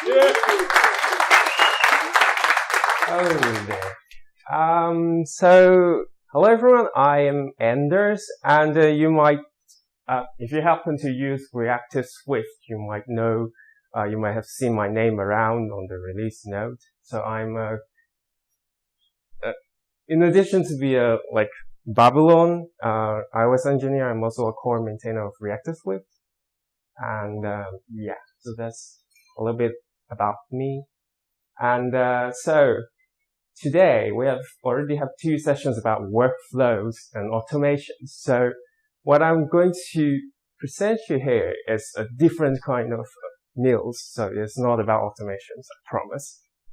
Yeah. Oh, there. So, hello everyone, I am Anders, and you might, if you happen to use Reactive Swift, you might know, you might have seen my name around on the release note. So I'm, in addition to be a, Babylon, iOS engineer, I'm also a core maintainer of Reactive Swift. And, yeah, so that's a little bit about me. And, so, today, we already have 2 sessions about workflows and automations. So what I'm going to present you here is a different kind of meals. So it's not about automations,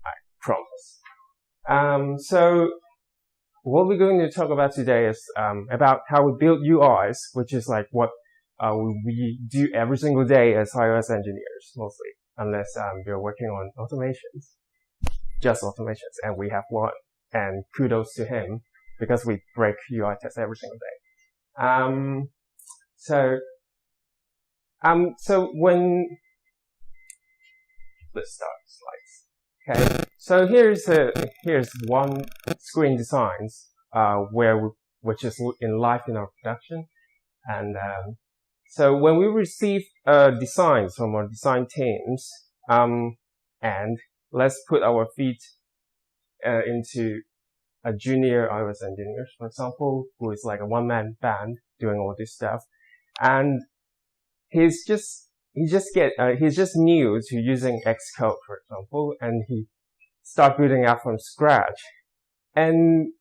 I promise. So what we're going to talk about today is about how we build UIs, which is like what we do every single day as iOS engineers, mostly, unless you're working on automations. Just automations, and we have one, and kudos to him, because we break UI tests every single day. Let's start slides. Okay, so here's one screen designs, which is in live in our production, and so when we receive designs from our design teams, and let's put our feet into a junior iOS engineer, for example, who is like a one-man band doing all this stuff, and he's just new to using Xcode, for example, and he start building out from scratch. And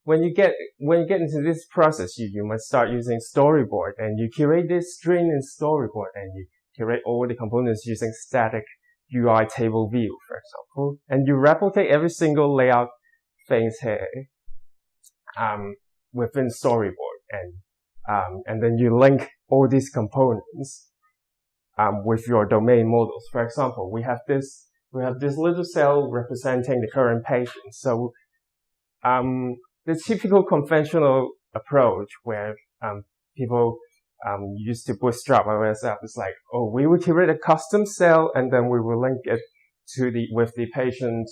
when you get into this process, you must start using Storyboard, and you curate this string in Storyboard, and you curate all the components using static UI table view, for example, and you replicate every single layout things here within Storyboard, and then you link all these components with your domain models. For example, we have this little cell representing the current patient. So the typical conventional approach where people used to bootstrap iOS app is like, oh, we will create a custom cell and then we will link it with the patient,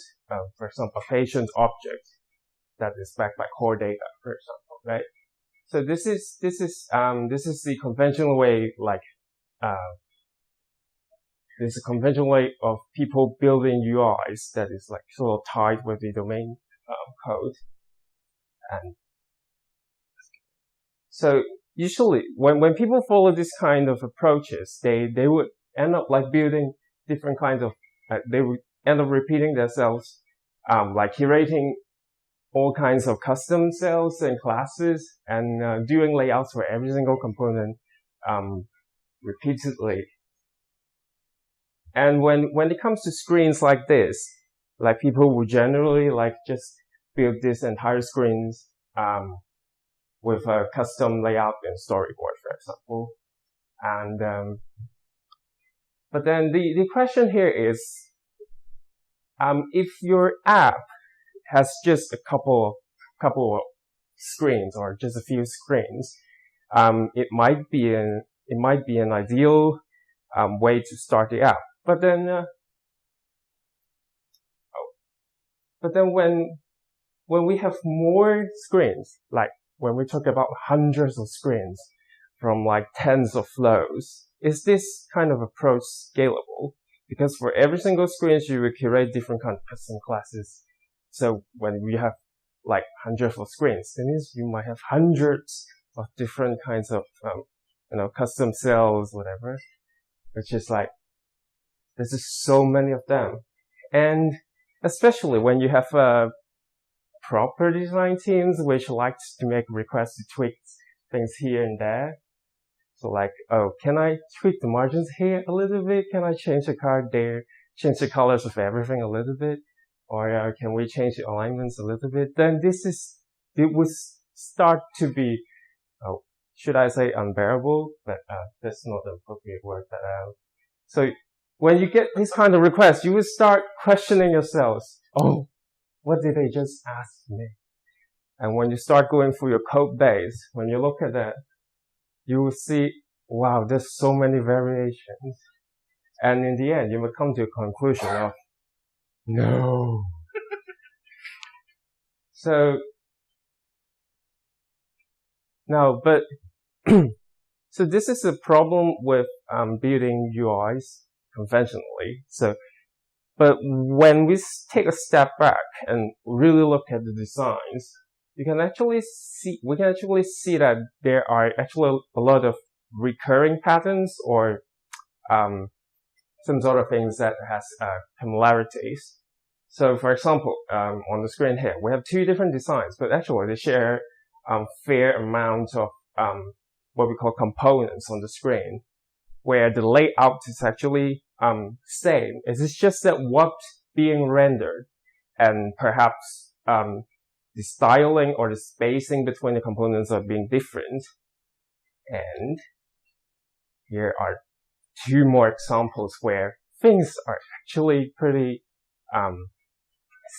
for example, patient object that is backed by core data, for example, right? So this is the conventional way, this is a conventional way of people building UIs that is like sort of tied with the domain code. And so usually, when people follow this kind of approaches, they would end up like building different kinds of, they would end up repeating themselves, like curating all kinds of custom cells and classes, and doing layouts for every single component repeatedly. And when it comes to screens like this, like people would generally like just build these entire screens with a custom layout in Storyboard, for example. And but then the question here is, if your app has just a couple of screens or just a few screens, it might be an ideal way to start the app. But then when we have more screens, like when we talk about hundreds of screens from like tens of flows, is this kind of approach scalable? Because for every single screen, you will curate different kind of custom classes. So when we have like hundreds of screens, that means you might have hundreds of different kinds of, custom cells, whatever, which is like, there's just so many of them. And especially when you have proper design teams which likes to make requests to tweak things here and there. So like, oh, can I tweak the margins here a little bit? Can I change the card there? Change the colors of everything a little bit? Or can we change the alignments a little bit? Then it would start to be, should I say unbearable? But that's not the appropriate word. But so when you get this kind of request, you will start questioning yourselves. Oh, what did they just ask me? And when you start going through your code base, when you look at that, you will see, wow, there's so many variations. And in the end, you will come to a conclusion of, no. So, no, but, so this is a problem with building UIs conventionally. But when we take a step back and really look at the designs, we can actually see that there are actually a lot of recurring patterns or some sort of things that has similarities. So, for example, on the screen here, we have two different designs, but actually they share fair amount of what we call components on the screen, where the layout is actually same. It's just that what's being rendered and perhaps the styling or the spacing between the components are being different. And here are two more examples where things are actually pretty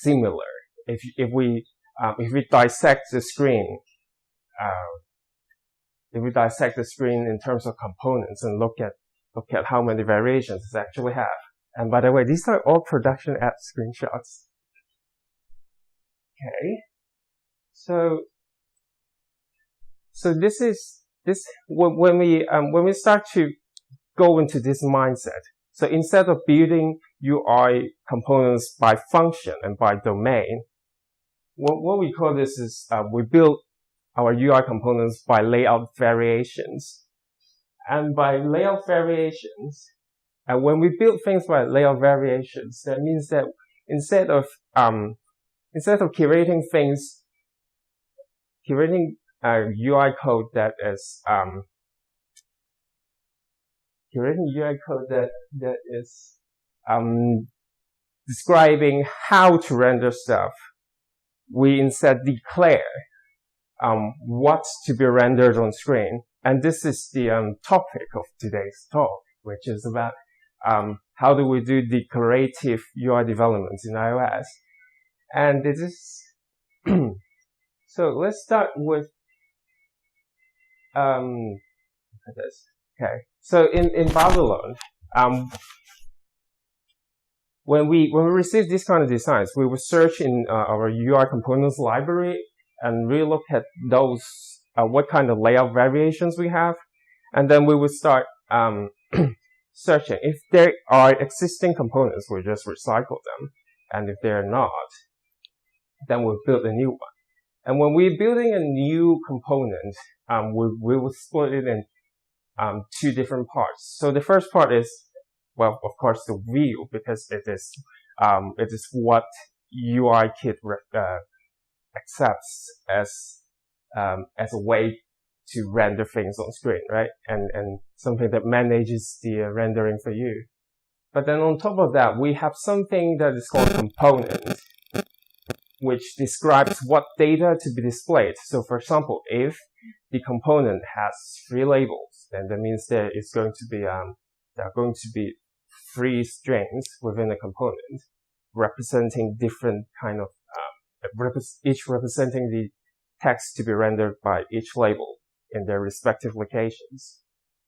similar. If we dissect the screen, in terms of components and look at how many variations it actually have. And by the way, these are all production app screenshots. Okay, so this is when we start to go into this mindset. So instead of building UI components by function and by domain, what we call this is we build our UI components by layout variations. And by layout variations, when we build things by layout variations, that means that instead of curating UI code that is describing how to render stuff, we instead declare what's to be rendered on screen. And this is the topic of today's talk, which is about how do we do declarative UI development in iOS. And this is so let's start with this. Okay, so in Babylon, when we receive these kind of designs, we will search in our UI components library and really look at those what kind of layout variations we have, and then we will start searching. If there are existing components, we just recycle them, and if they're not, then we'll build a new one. And when we're building a new component, we will split it in two different parts. So the first part is, well, of course, the view, because it is what UIKit accepts as a way to render things on screen, right? And something that manages the rendering for you. But then on top of that, we have something that is called component, which describes what data to be displayed. So for example, if the component has 3 labels, then that means there are going to be 3 strings within a component representing different kind of each representing the text to be rendered by each label in their respective locations.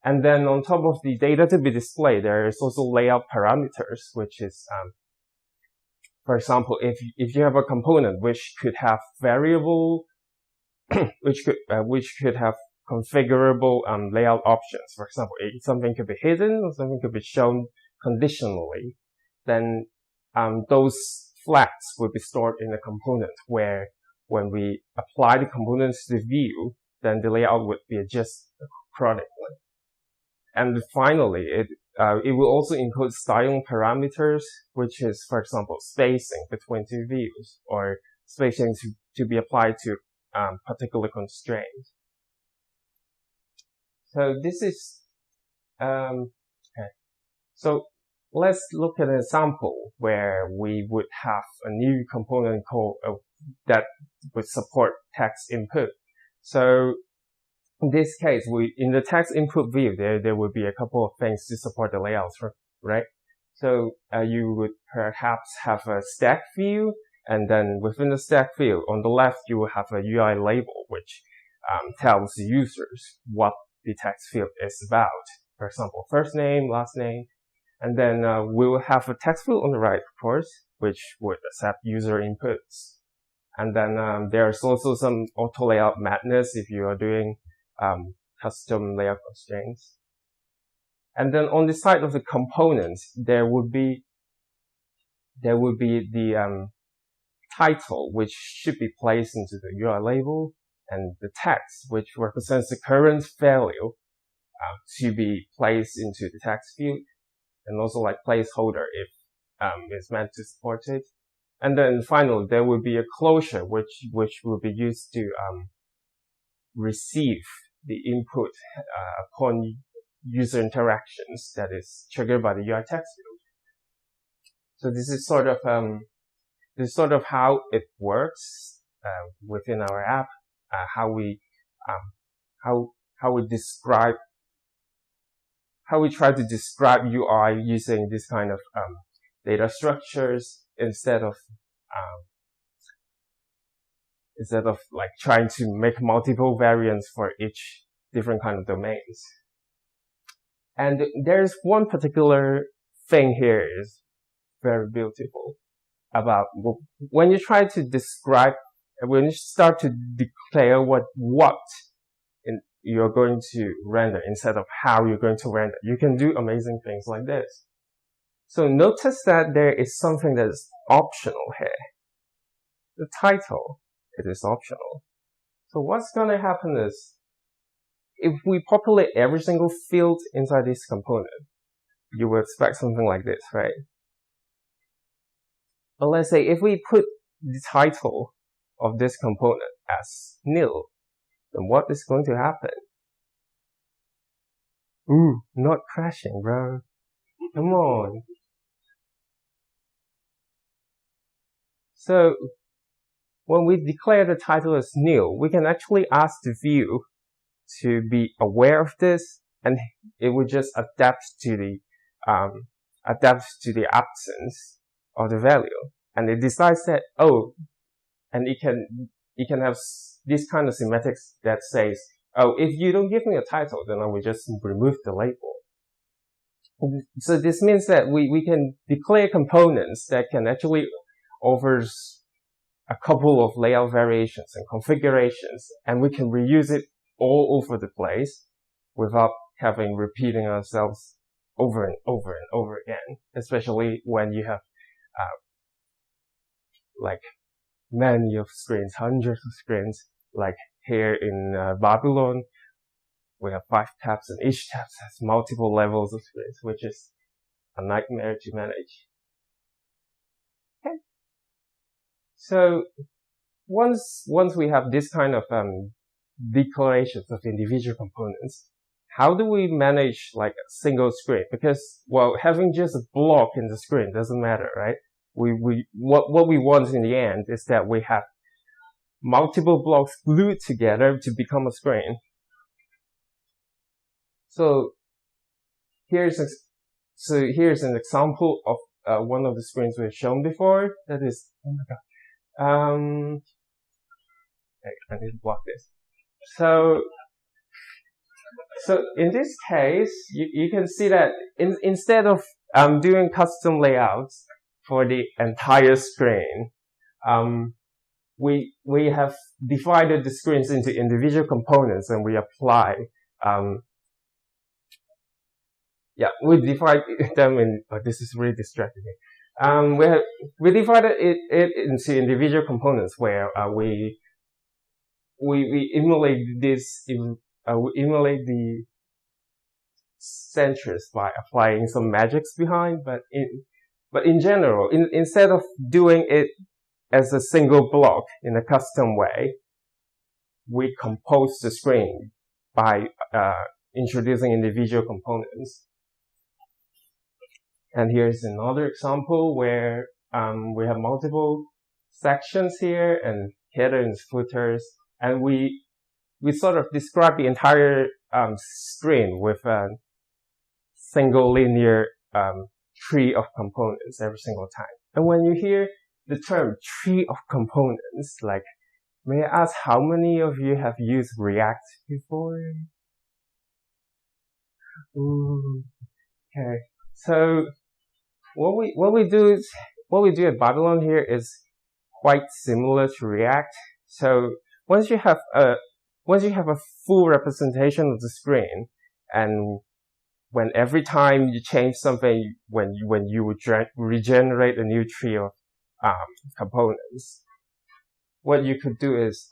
And then on top of the data to be displayed, there is also layout parameters, which is, for example, if you have a component which could have variable, which could have configurable layout options. For example, something could be hidden or something could be shown conditionally. Then those flags will be stored in a component where when we apply the components to the view, then the layout would be adjusted chronically. And finally, it will also include styling parameters, which is, for example, spacing between 2 views or spacing to be applied to particular constraints. So this is okay. So let's look at an example where we would have a new component called that would support text input. So in this case, in the text input view, there will be a couple of things to support the layouts, right? So you would perhaps have a stack view, and then within the stack view, on the left, you will have a UI label, which tells users what the text field is about. For example, first name, last name. And then we will have a text field on the right, of course, which would accept user inputs. And then there's also some auto layout madness if you are doing custom layout constraints. And then on the side of the components, there would be the title, which should be placed into the UI label, and the text, which represents the current value, to be placed into the text field, and also like placeholder if it's meant to support it. And then finally, there will be a closure, which will be used to receive the input upon user interactions that is triggered by the UI text field. So this is sort of how it works within our app. How we try to describe UI using this kind of data structures instead of like trying to make multiple variants for each different kind of domains. And there's one particular thing here is very beautiful about when you try to describe, when you start to declare what you're going to render instead of how you're going to render, you can do amazing things like this. So notice that there is something that is optional here. The title, it is optional. So what's going to happen is, if we populate every single field inside this component, you will expect something like this, right? But let's say if we put the title of this component as nil, then what is going to happen? Ooh, not crashing, bro. Come on. So when we declare the title as nil, we can actually ask the view to be aware of this, and it would just adapt to the absence of the value. And it decides that, oh, and it can have this kind of semantics that says, oh, if you don't give me a title, then I will just remove the label. So this means that we can declare components that can actually offer a couple of layout variations and configurations, and we can reuse it all over the place without having repeating ourselves over and over and over again, especially when you have like many of screens, hundreds of screens. Like here in Babylon, we have 5 tabs, and each tab has multiple levels of screens, which is a nightmare to manage. Okay. So once we have this kind of declarations of individual components, how do we manage like a single screen? Because, well, having just a block in the screen doesn't matter, right? What we want in the end is that we have multiple blocks glued together to become a screen. So here's an example of one of the screens we've shown before. That is, oh my god, I need to block this. So in this case, you can see that instead of doing custom layouts for the entire screen, we have divided the screens into individual components, and we apply we divide them in. Oh, this is really distracting me. We divided it into individual components where we emulate this. We emulate the centers by applying some magics behind, but in general, instead of doing it as a single block in a custom way, we compose the screen by introducing individual components. And here's another example where we have multiple sections here and headers and footers, and we sort of describe the entire screen with a single linear tree of components every single time. And when you hear the term tree of components, like, may I ask how many of you have used React before? Ooh, okay. So what we do at Babylon here is quite similar to React. So once you have a full representation of the screen, and when every time you change something, when you would regenerate a new tree of components, what you could do is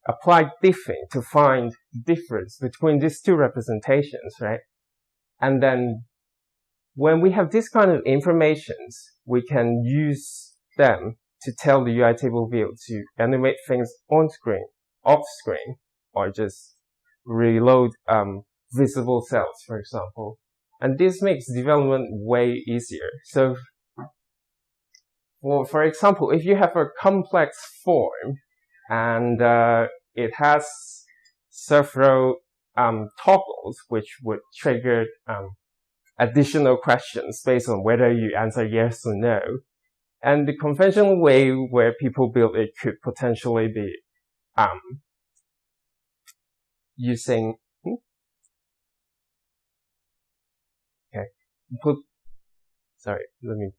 apply diffing to find the difference between these two representations, right? And then when we have this kind of informations, we can use them to tell the UI table view to animate things on screen, off screen, or just reload visible cells, for example. And this makes development way easier. So, for example, if you have a complex form and it has several toggles which would trigger additional questions based on whether you answer yes or no. And the conventional way where people build it could potentially be using sorry, let me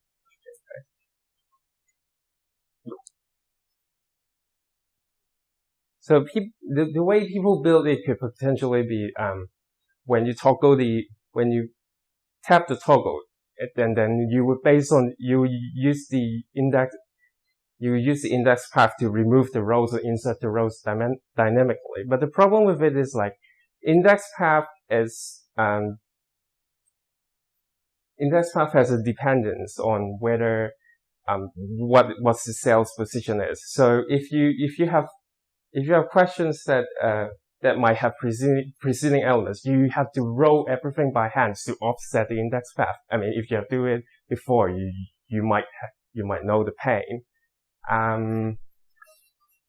so the way people build it could potentially be when you tap the toggle, and then you would use the index path to remove the rows or insert the rows dynamically. But the problem with it is like index path has a dependence on whether what the cell's position is. So if you have questions that might have preceding elements, you have to roll everything by hand to offset the index path. I mean, if you have do it before, you might know the pain. And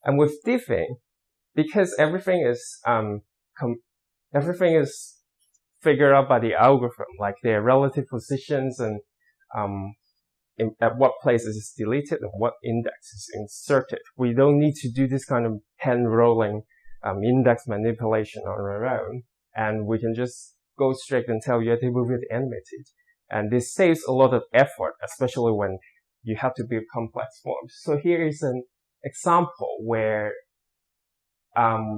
with diffing, because everything is figured out by the algorithm, like their relative positions and at what place it is deleted and what index is inserted. We don't need to do this kind of hand rolling index manipulation on our own, and we can just go straight and tell UI table view to animate it. And this saves a lot of effort, especially when you have to build complex forms. So here is an example where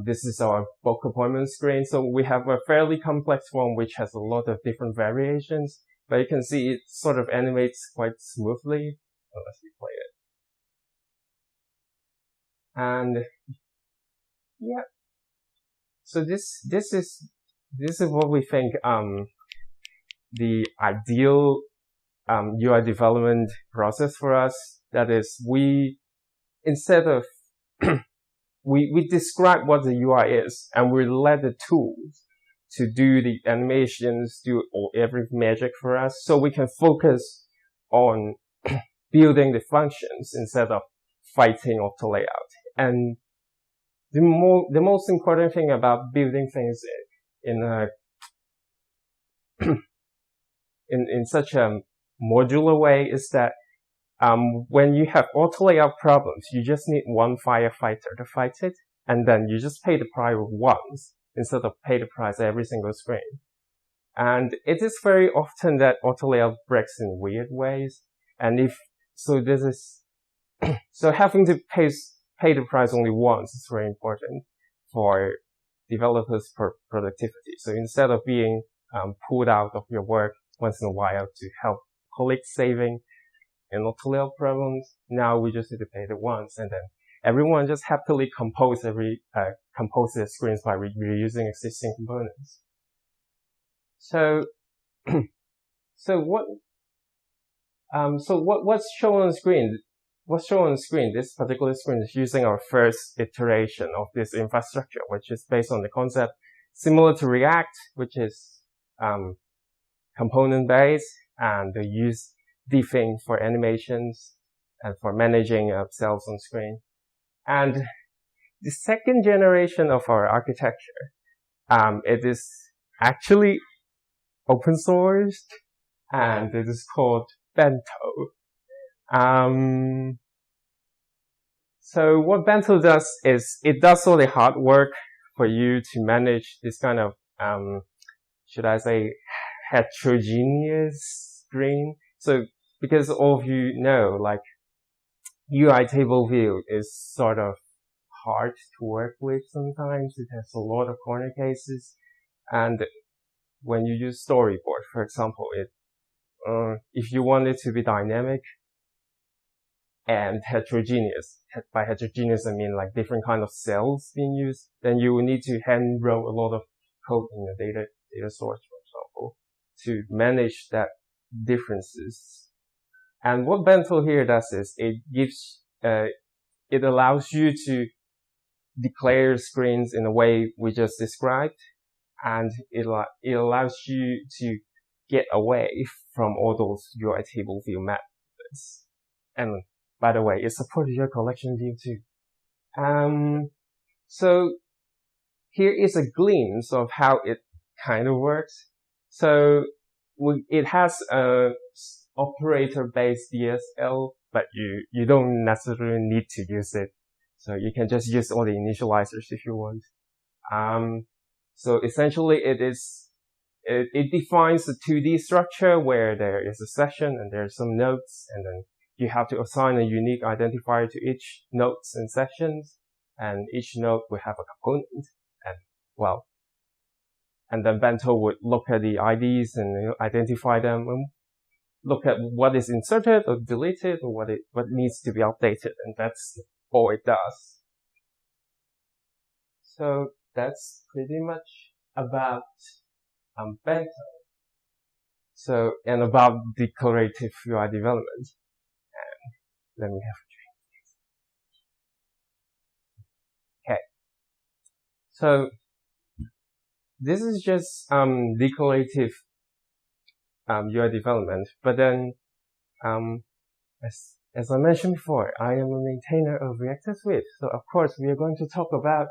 this is our bulk appointment screen. So we have a fairly complex form which has a lot of different variations, but you can see it sort of animates quite smoothly unless you play it. And yeah, so this is what we think the ideal UI development process for us. That is, instead of we describe what the UI is, and we let the tools to do the animations, do every magic for us, so we can focus on building the functions instead of fighting auto layout. And the most important thing about building things in such a modular way is that when you have auto layout problems, you just need one firefighter to fight it, and then you just pay the price once instead of pay the price every single screen. And it is very often that auto layout breaks in weird ways, and so having to pay the price only once is very important for developers' productivity. So instead of being pulled out of your work once in a while to help colleagues saving in auto layout problems, now we just need to pay it once, and then everyone just happily compose their screens by reusing existing components. So what's shown on screen? What's shown on screen? This particular screen is using our first iteration of this infrastructure, which is based on the concept similar to React, which is component based, and they use diffing for animations and for managing cells on screen. And the second generation of our architecture, it is actually open sourced, and it is called Bento. So what Bento does is it does all the hard work for you to manage this kind of, should I say, heterogeneous screen. So because all of you know, like UI table view is sort of hard to work with sometimes. It has a lot of corner cases, and when you use storyboard, for example, if you want it to be dynamic and heterogeneous, by heterogeneous I mean like different kind of cells being used, then you will need to hand roll a lot of code in your data source, for example, to manage that differences. And what Bento here does is it allows you to declare screens in a way we just described, and it allows you to get away from all those UI table view methods. And by the way, it supports your collection view too. So here is a glimpse of how it kind of works. So it has a operator-based DSL, but you don't necessarily need to use it. So you can just use all the initializers if you want. So essentially it defines the 2D structure where there is a session and there are some nodes, and then you have to assign a unique identifier to each nodes and sessions, and each node will have a component, and then Bento would look at the IDs and identify them and look at what is inserted or deleted or what needs to be updated, and that's all it does. So that's pretty much about Bento. So, and about declarative UI development. And let me have a drink. Okay. So this is just declarative UI development, but then as I mentioned before, I am a maintainer of Reactive Suite, so of course we are going to talk about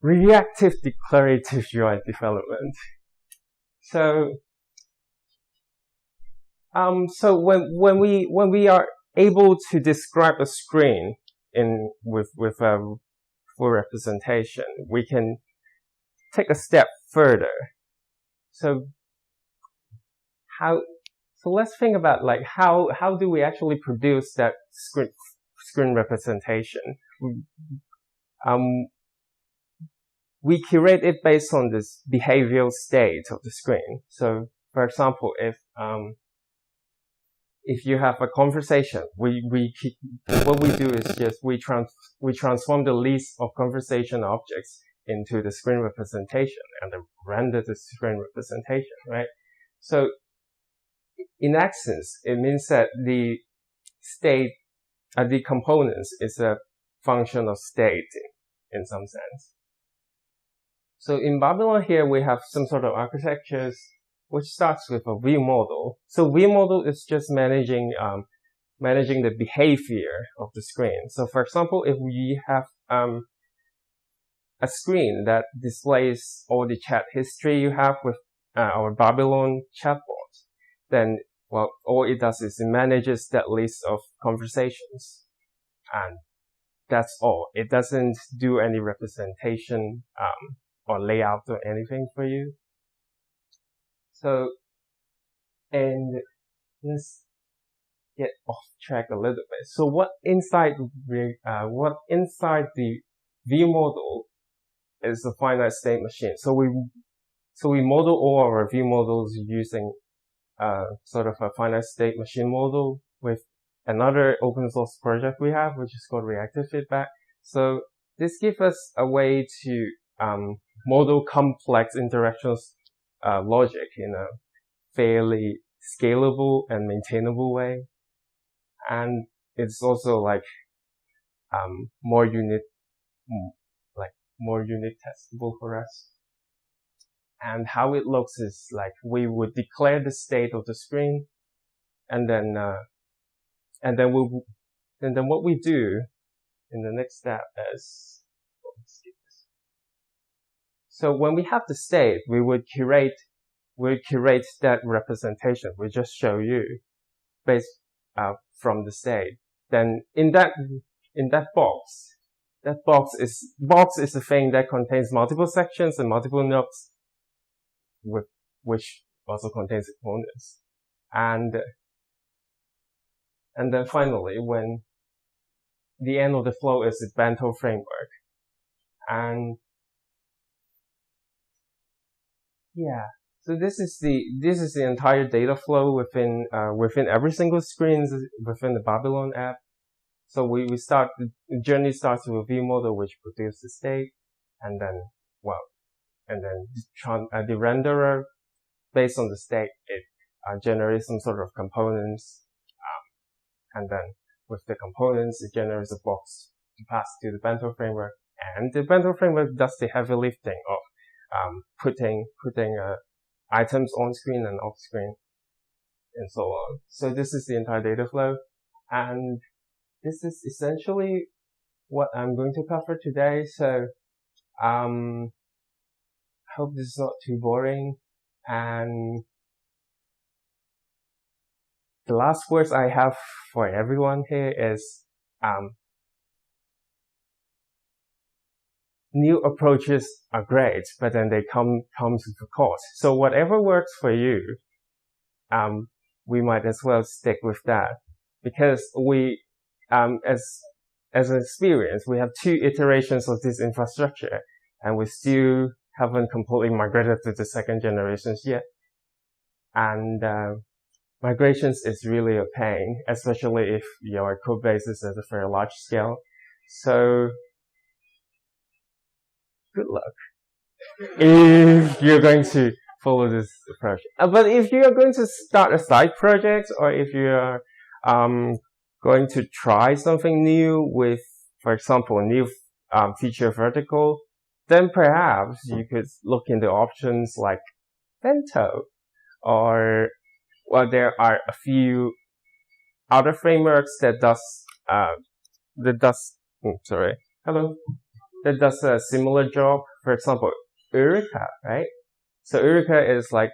reactive declarative UI development. So when we are able to describe a screen with a full representation, we can take a step further. So let's think about like how do we actually produce that screen representation? We curate it based on this behavioral state of the screen. So for example, if you have a conversation, what we do is just we transform the list of conversation objects into the screen representation and then render the screen representation, right? So in essence, it means that the state, the components is a function of state in some sense. So in Babylon here, we have some sort of architectures which starts with a view model. So view model is just managing the behavior of the screen. So for example, if we have a screen that displays all the chat history you have with our Babylon chatbot, then all it does is it manages that list of conversations, and that's all. It doesn't do any representation or layout or anything for you. So, and let's get off track a little bit. So what inside the view model is a finite state machine. So we model all our view models using sort of a finite state machine model with another open source project we have, which is called Reactive Feedback. So this gives us a way to model complex interactions logic in a fairly scalable and maintainable way, and it's also like more unit testable for us. And how it looks is like we would declare the state of the screen, and then what we do in the next step is, so when we have the state, we would curate that representation. We just show you based from the state. Then in that box, that box is a thing that contains multiple sections and multiple nodes with which also contains components. And then finally, when the end of the flow is the bento framework. And yeah, so this is the entire data flow within every single screen within the Babylon app. So the journey starts with a view model which produces the state, and then the renderer, based on the state, it generates some sort of components, and then with the components, it generates a box to pass to the bento framework, and the bento framework does the heavy lifting of putting items on screen and off screen, and so on. So this is the entire data flow, and this is essentially what I'm going to cover today. So hope this is not too boring. And the last words I have for everyone here is new approaches are great, but then they come with a cost. So whatever works for you, we might as well stick with that, because we, as an experience, we have 2 iterations of this infrastructure, and we still haven't completely migrated to the second generations yet. And migrations is really a pain, especially if your code base is at a very large scale. So good luck if you're going to follow this approach. But if you are going to start a side project, or if you are going to try something new with, for example, a new feature vertical, then perhaps you could look into options like Bento, or there are a few other frameworks that does a similar job. For example, Eureka, right? So Eureka is like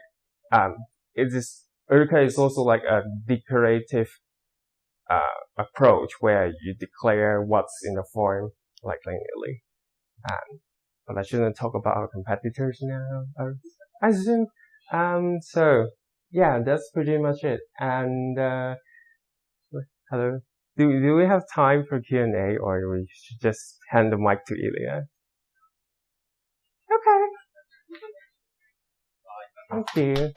Eureka is also like a decorative approach where you declare what's in the form like linearly. But I shouldn't talk about our competitors now, I assume. So yeah, that's pretty much it. And hello, do we have time for Q&A, or we should just hand the mic to Ilya? Okay. Thank you.